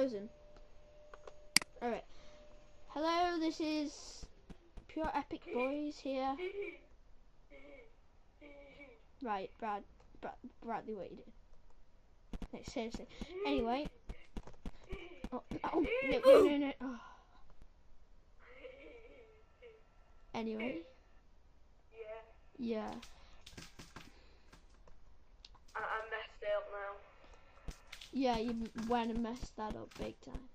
frozen. Alright. Hello, this is Pure Epic Boys here. Right, Bradley, what you doing? No, seriously. Anyway. Oh, no. Oh. Anyway. Yeah. I messed it up now. Yeah, you went and messed that up big time.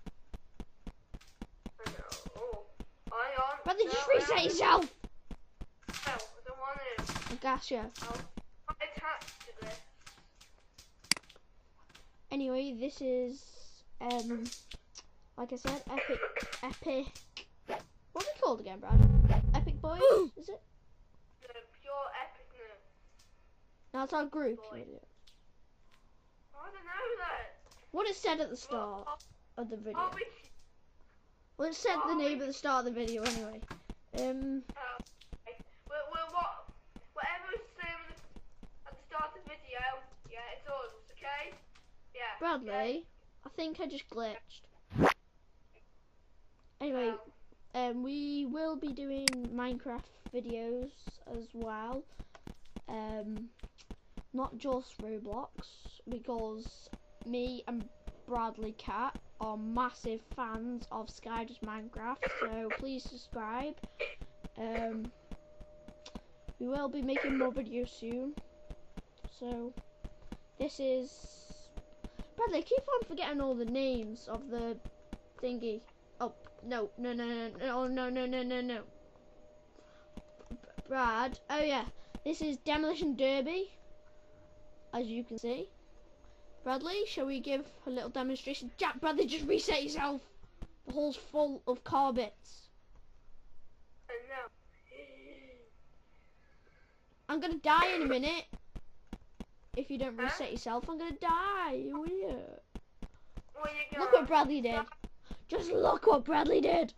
I know. Oh, hang on. Bradley, just reset yourself! No, I don't want to. I got you. I'm attached to this. Anyway, this is, like I said, epic. What's it called again, Brad? Epic Boys, is it? The Pure Epicness. No, it's our group. I don't know that. What it said at the start of the video. Well, Well, it said the name at the start of the video anyway. whatever was said at the start of the video, yeah, it's us, okay? Yeah. Bradley, okay. I think I just glitched. Anyway, we will be doing Minecraft videos as well. Not just Roblox, because me and bradleycat are massive fans of Skydoes Minecraft, so please subscribe. We will be making more videos soon. So this is Bradley. Keep on forgetting all the names of the thingy. Oh no. Brad. Oh yeah. This is Demolition Derby, as you can see. Bradley, shall we give a little demonstration? Jack, Bradley, just reset yourself. The hole's full of car bits. No. I'm gonna die in a minute. If you don't reset yourself, I'm gonna die. You idiot. Look what Bradley did. Just look what Bradley did.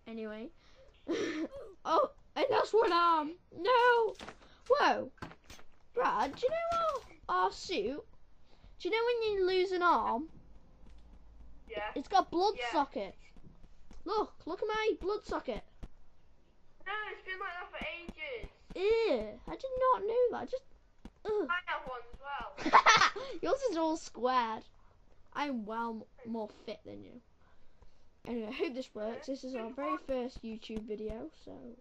Anyway. Oh, and that's one arm. No. Whoa. Brad, do you know our suit? Do you know when you lose an arm? Yeah. It's got blood socket. Look at my blood socket. No, it's been like that for ages. Ew, I did not know that. Just. Ugh. I have one as well. Yours is all squared. I'm well more fit than you. Anyway, I hope this works. This is our very first YouTube video, so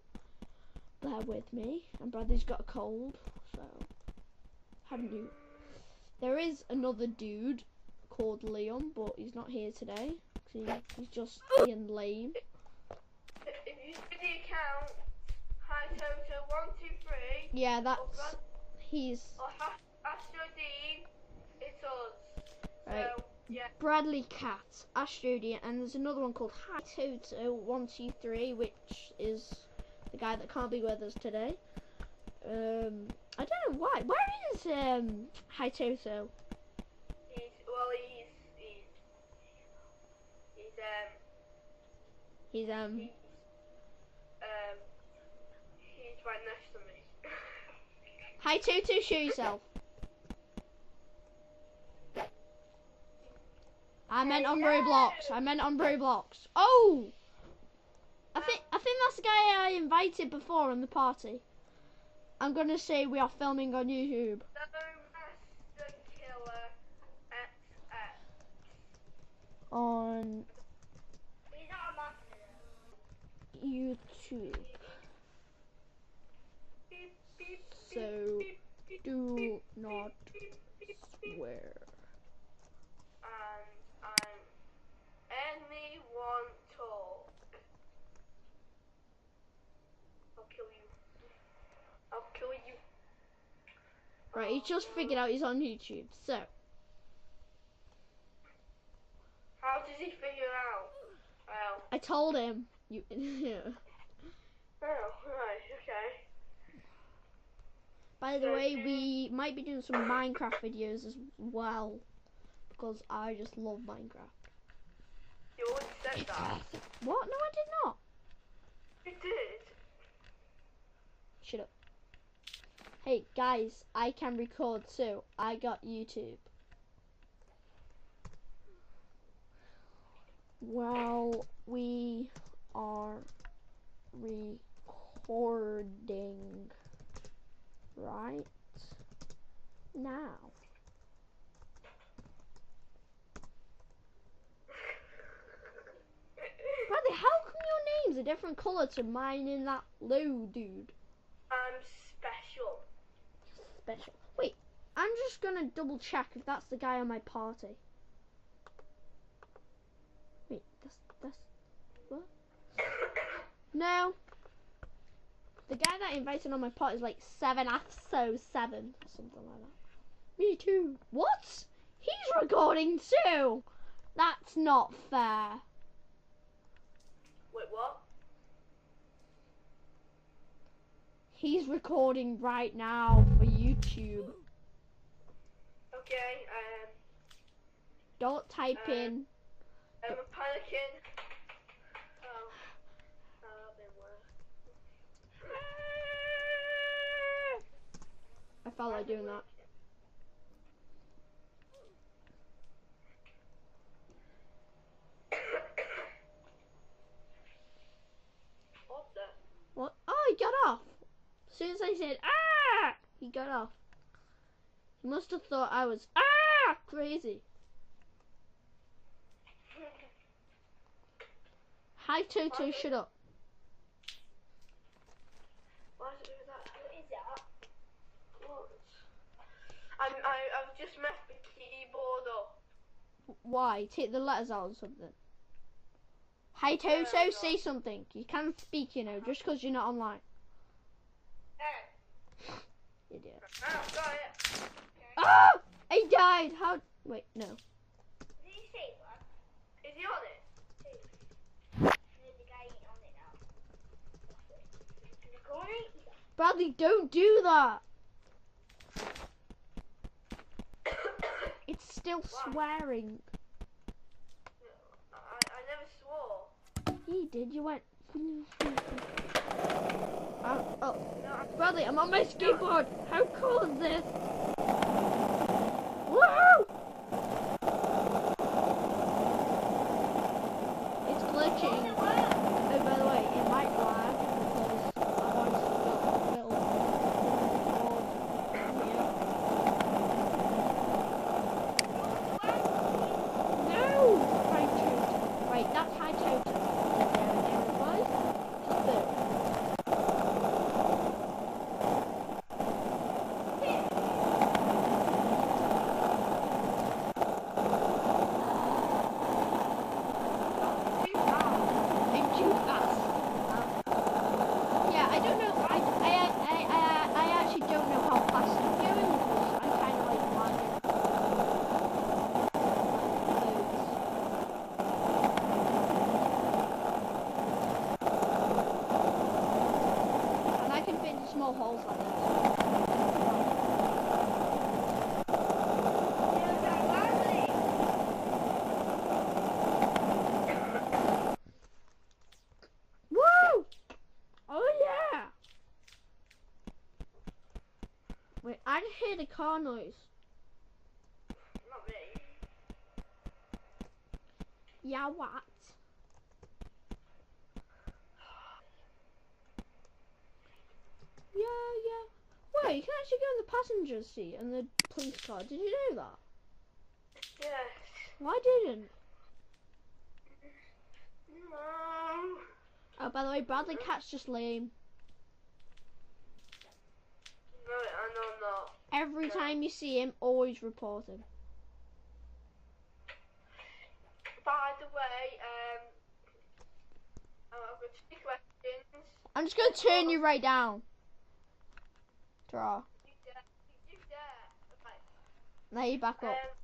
bear with me. And Bradley's got a cold, so haven't you? There is another dude called Leon, but he's not here today. He's just being lame. If you do the account, HiToto123. Yeah, that's he's. Or astrodean, it's us. Right. So, yeah. bradleycat, astrodean, and there's another one called HiToto123, which is the guy that can't be with us today. I don't know why. Where is HiToto? He's right next to me. HiToto, show yourself. I meant on Roblox. Oh! I think that's the guy I invited before on the party. I'm gonna say we are filming on YouTube. On YouTube. So do not swear. Anyone talk. I'll kill you. Right, he just figured out he's on YouTube, so. How does he figure out? Well. I told him. You. Oh, right, okay. By the way, we might be doing some Minecraft videos as well, because I just love Minecraft. You already said that. What? No, I did not. You did. Shut up. Hey guys, I can record too. I got YouTube. Well, we are recording right now. Bradley, how come your name's a different colour to mine in that blue, dude? I'm special. Special. Wait, I'm just gonna double check if that's the guy on my party. Wait, that's what? No. The guy that invited on my party is like 7 so 7 or something like that. Me too. What? He's recording too. That's not fair. Wait, what? He's recording right now for YouTube. Okay, Don't type in. I'm panicking. Oh, I've been worse. I felt like doing that. What the? What? Oh, he got off. As soon as I said, ah, he got off. He must have thought I was, crazy. Hi, Toto, shut up. Why is it doing that? What is that? What? I've just messed the keyboard up. Why? Take the letters out or something. Hi, Toto, say something. You can speak, you know, just because you're not online. Hey. Idiot. Oh, got it. Ah! He died. How? Wait, no. Did you see one? Is he on it? The guy ain't on it now. Bradley, don't do that. It's still swearing. I never swore. He did. You went. Oh, No, Bradley, I'm on my skateboard. How cool is this? Woo! It's glitching. Oh, by the way, it might lag because I've obviously got a little No! High totem. Right, that's high totem. There it was. Just boom. I'm too fast. Yeah, I don't know. I actually don't know how fast I'm going because I'm kind of like lagging. And I can fit into small holes like this. Woo! Oh yeah! Wait, I just heard a car noise. Not me. Yeah, what? Yeah. Wait, you can actually go in the passenger seat and the police car. Did you know that? Yes. Why didn't? No. Oh, by the way, Bradley Cat's just lame. No, I know I'm not. Every time you see him, always report him. By the way, I've got 2 questions. I'm just gonna turn you right down. Draw. You dare. Okay. Now you back up.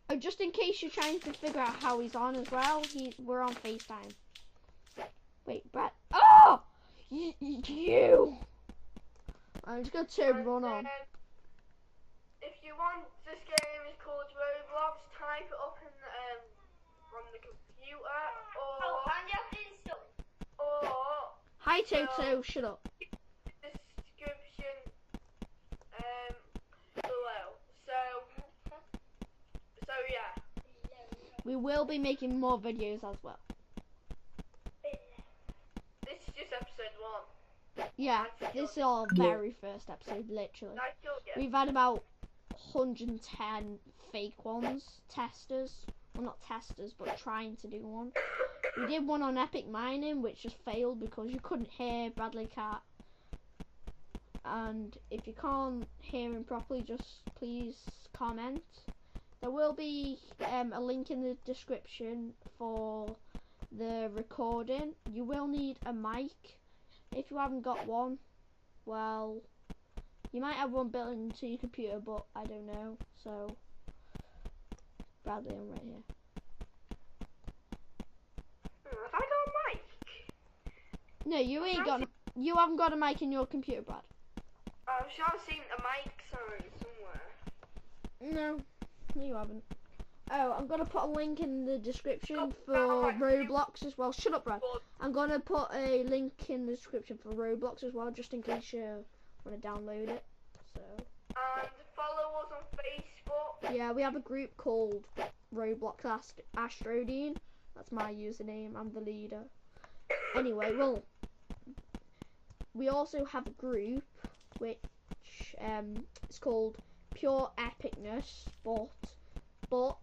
Oh, just in case you're trying to figure out how he's on as well, we're on FaceTime. Wait, Brad. Oh! You! I'm just gonna turn run on. If you want, this game is called Roblox. Type it up in on the computer, or Hi, Toto, shut up. just We will be making more videos as well. This is just episode 1. Yeah, this is our very first episode, literally. I killed you. We've had about 110 fake ones, testers. Well, not testers, but trying to do one. We did one on epic mining, which just failed because you couldn't hear bradleycat. And if you can't hear him properly, just please comment. There will be a link in the description for the recording. You will need a mic. If you haven't got one, well, you might have one built into your computer, but I don't know. So, Bradley, I'm right here. Have I got a mic? No, you ain't got. You haven't got a mic in your computer, Brad. I'm sure I've seen a mic somewhere. No, you haven't. Oh, I'm gonna put a link in the description for Roblox as well. Shut up, Brad. I'm gonna put a link in the description for Roblox as well, just in case you want to download it. So. And follow us on Facebook. Yeah, we have a group called Roblox astrodean. That's my username. I'm the leader. Anyway, well, we also have a group which it's called Pure Epicness, but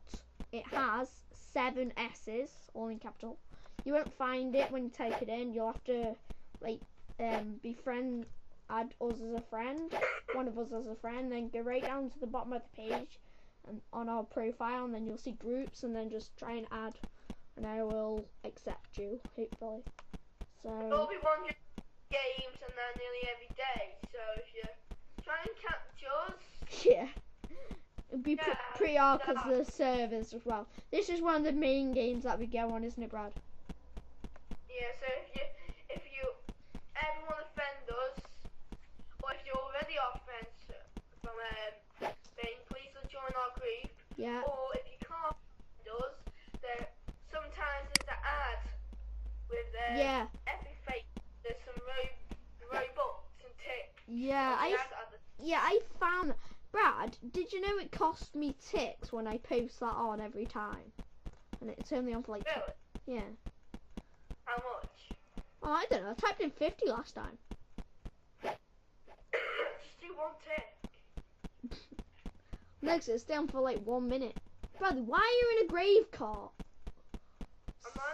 it has 7 S's, all in capital. You won't find it when you type it in. You'll have to like add us as a friend, one of us as a friend, then go right down to the bottom of the page and on our profile, and then you'll see groups, and then just try and add, and I will accept you, hopefully. So There'll be 100 games and that nearly every day, so if you try and catch us, yeah, it'd be pretty hard because of the servers as well. This is one of the main games that we go on, isn't it, Brad? Yeah, so if you ever want to friend us, or if you're already our friends from thing, please join our group. Yeah. Or if you can't friend us, then sometimes there's an ad with Yeah. epic fake. There's some Robux and ticks. Yeah, I found. Brad, did you know it cost me ticks when I post that on every time? And it's only on for like. Really? Yeah. How much? Oh, I don't know. I typed in 50 last time. Just do 1 tick. Next, it's down for like 1 minute. Brad, why are you in a grave cart?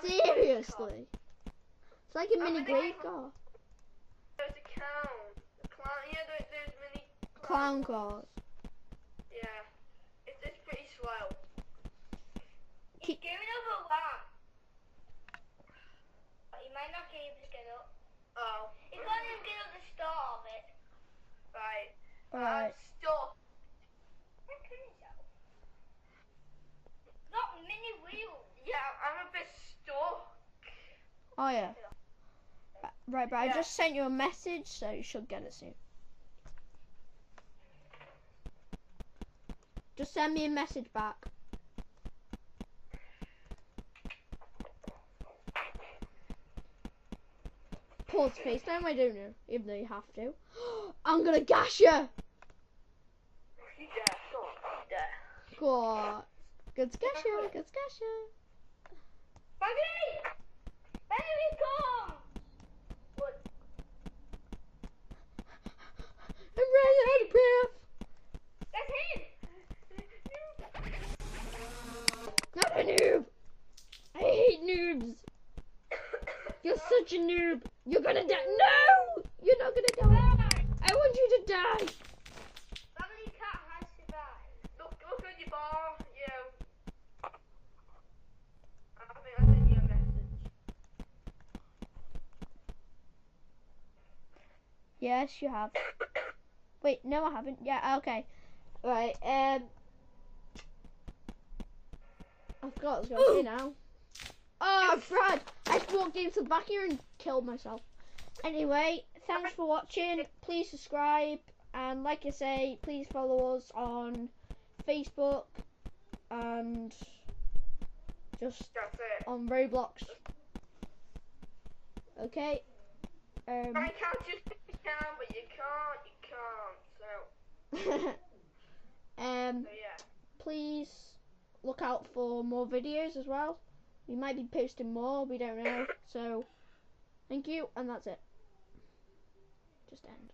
Seriously. It's like a mini grave cart. There's a clown. Yeah, there's mini Clown cars. Yeah. It's pretty slow. He's going over that. He might not be able to get up. Oh. He can't even get up the start of it. Right. Alright. Stop. Where can he go? Not mini wheels. Yeah, I'm a bit stuck. Oh yeah. Right, but I Yeah. just sent you a message, so you should get it soon. Just send me a message back. Pause FaceTime, I don't know, even though you have to. I'm gonna gash you! Yeah, stop. Yeah. Go on. Good to gash you, good to gash you. Buggy! There he comes! What? I'm running out of breath. That's him! Not a noob. I hate noobs. You're such a noob. You're gonna die. No! You're not gonna die. I want you to die. Bradleycat has survived. Look at your bar. Yeah. I think I sent you a message. Yes, you have. Wait, no, I haven't. Yeah, okay. Right, I forgot what I was going to say now. Oh, Brad! I just walked into the back here and killed myself. Anyway, thanks for watching. Please subscribe. And like I say, please follow us on Facebook. And just That's it. on Roblox. Okay? I can't just think you can, but you can't. So, so yeah. Please look out for more videos as well. We might be posting more, we don't know. So, thank you, and that's it. Just end.